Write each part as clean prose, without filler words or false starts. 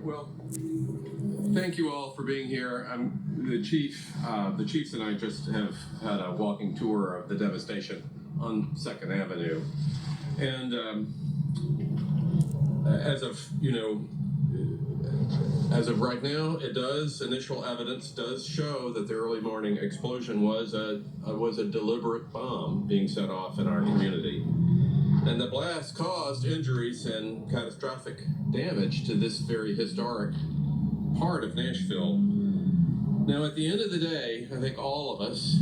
Well, thank you all for being here. The chiefs and I just have had a walking tour of the devastation on 2nd Avenue. And as of right now, initial evidence does show that the early morning explosion was a deliberate bomb being set off in our community. And the blast caused injuries and catastrophic damage to this very historic part of Nashville. Now, at the end of the day, I think all of us,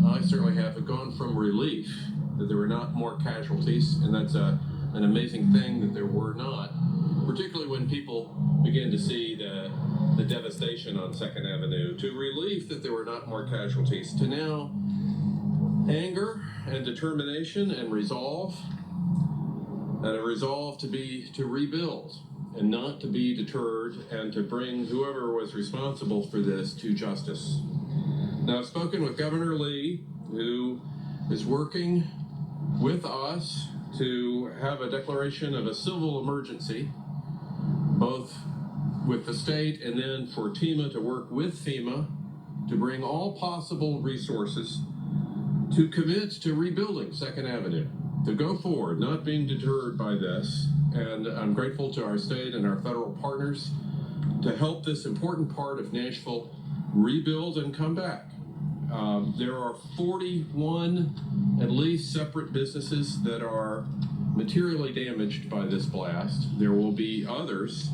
I certainly have gone from relief that there were not more casualties, and that's an amazing thing that there were not, particularly when people begin to see the devastation on 2nd Avenue, to relief that there were not more casualties, to now anger and determination and resolve, and a resolve to rebuild and not to be deterred, and to bring whoever was responsible for this to justice. Now, I've spoken with Governor Lee, who is working with us to have a declaration of a civil emergency, both with the state and then for TEMA to work with FEMA to bring all possible resources to commit to rebuilding 2nd Avenue, to go forward, not being deterred by this. And I'm grateful to our state and our federal partners to help this important part of Nashville rebuild and come back. There are 41 at least separate businesses that are materially damaged by this blast. There will be others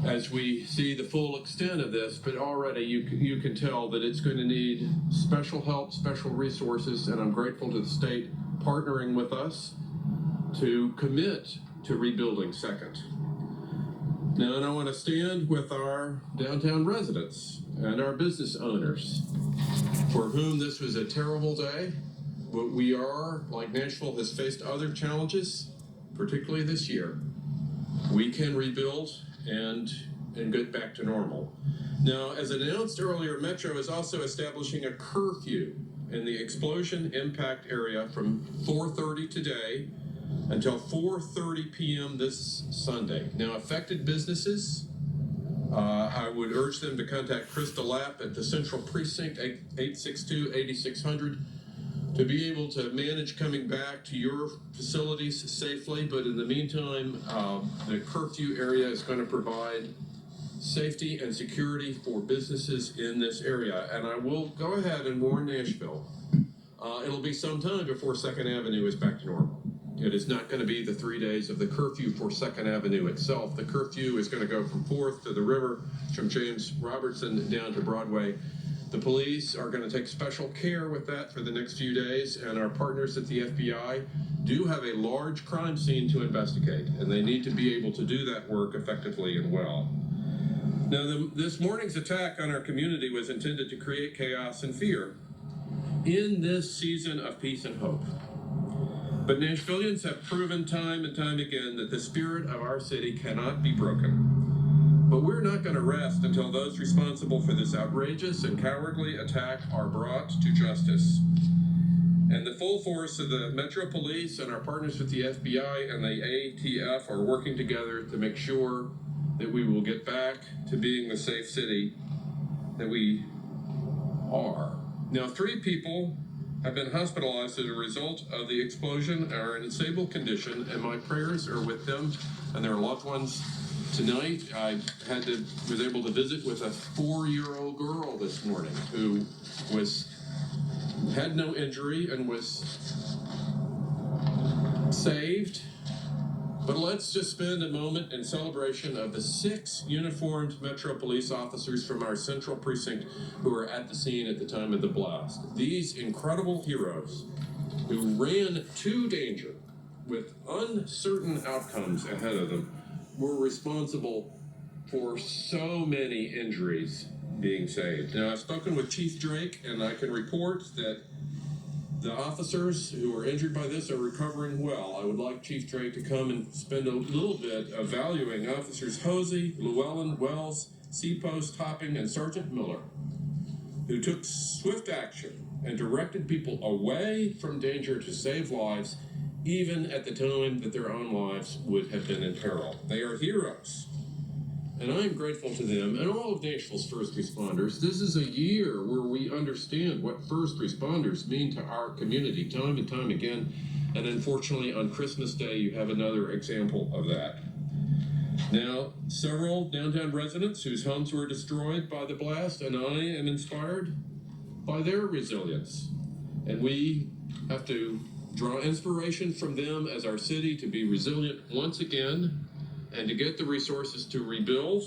as we see the full extent of this, but already you can tell that it's going to need special help, special resources, and I'm grateful to the state partnering with us to commit to rebuilding 2nd. Now, and I want to stand with our downtown residents and our business owners for whom this was a terrible day. But we are, like Nashville has faced other challenges, particularly this year. We can rebuild and get back to normal. Now, as announced earlier, Metro is also establishing a curfew in the explosion impact area from 4:30 today until 4:30 p.m. this Sunday. Now, affected businesses, I would urge them to contact Chris DeLapp at the Central Precinct 862-8600 to be able to manage coming back to your facilities safely. But in the meantime, the curfew area is going to provide safety and security for businesses in this area. And I will go ahead and warn Nashville. It'll be some time before 2nd Avenue is back to normal. It is not going to be the 3 days of the curfew for 2nd Avenue itself. The curfew is going to go from 4th to the river, from James Robertson down to Broadway. The police are going to take special care with that for the next few days, and our partners at the FBI do have a large crime scene to investigate, and they need to be able to do that work effectively and well. Now, this morning's attack on our community was intended to create chaos and fear in this season of peace and hope. But Nashvillians have proven time and time again that the spirit of our city cannot be broken. But we're not going to rest until those responsible for this outrageous and cowardly attack are brought to justice. And the full force of the Metro Police and our partners with the FBI and the ATF are working together to make sure that we will get back to being the safe city that we are. Now, 3 people have been hospitalized as a result of the explosion, are in a stable condition, and my prayers are with them and their loved ones. Tonight, I was able to visit with a 4-year-old girl this morning who had no injury and was saved. But let's just spend a moment in celebration of the 6 uniformed Metro Police officers from our Central Precinct who were at the scene at the time of the blast. These incredible heroes who ran to danger with uncertain outcomes ahead of them were responsible for so many injuries being saved. Now, I've spoken with Chief Drake, and I can report that the officers who were injured by this are recovering well. I would like Chief Drake to come and spend a little bit evaluating Officers Hosey, Llewellyn, Wells, Seapost, Topping, and Sergeant Miller, who took swift action and directed people away from danger to save lives even at the time that their own lives would have been in peril. They are heroes. And I am grateful to them and all of Nashville's first responders. This is a year where we understand what first responders mean to our community time and time again. And unfortunately, on Christmas Day, you have another example of that. Now, several downtown residents whose homes were destroyed by the blast, and I am inspired by their resilience. And we have to draw inspiration from them as our city to be resilient once again and to get the resources to rebuild.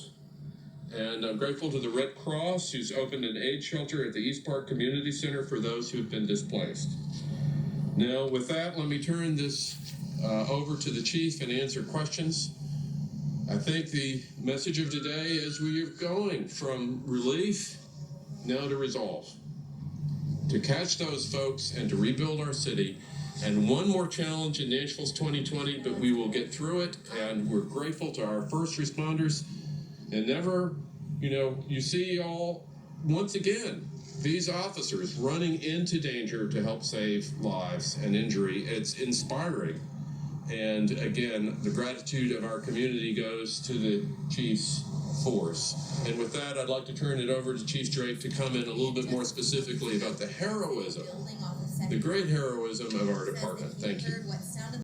And I'm grateful to the Red Cross, who's opened an aid shelter at the East Park Community Center for those who've been displaced. Now, with that, let me turn this over to the chief and answer questions. I think the message of today is we are going from relief now to resolve, to catch those folks and to rebuild our city. And one more challenge in Nashville's 2020, but we will get through it. And we're grateful to our first responders. And never, you see all, once again, these officers running into danger to help save lives and injury. It's inspiring. And again, the gratitude of our community goes to the Chief's force. And with that, I'd like to turn it over to Chief Drake to comment a little bit more specifically about the heroism, the great heroism of our department. Thank you.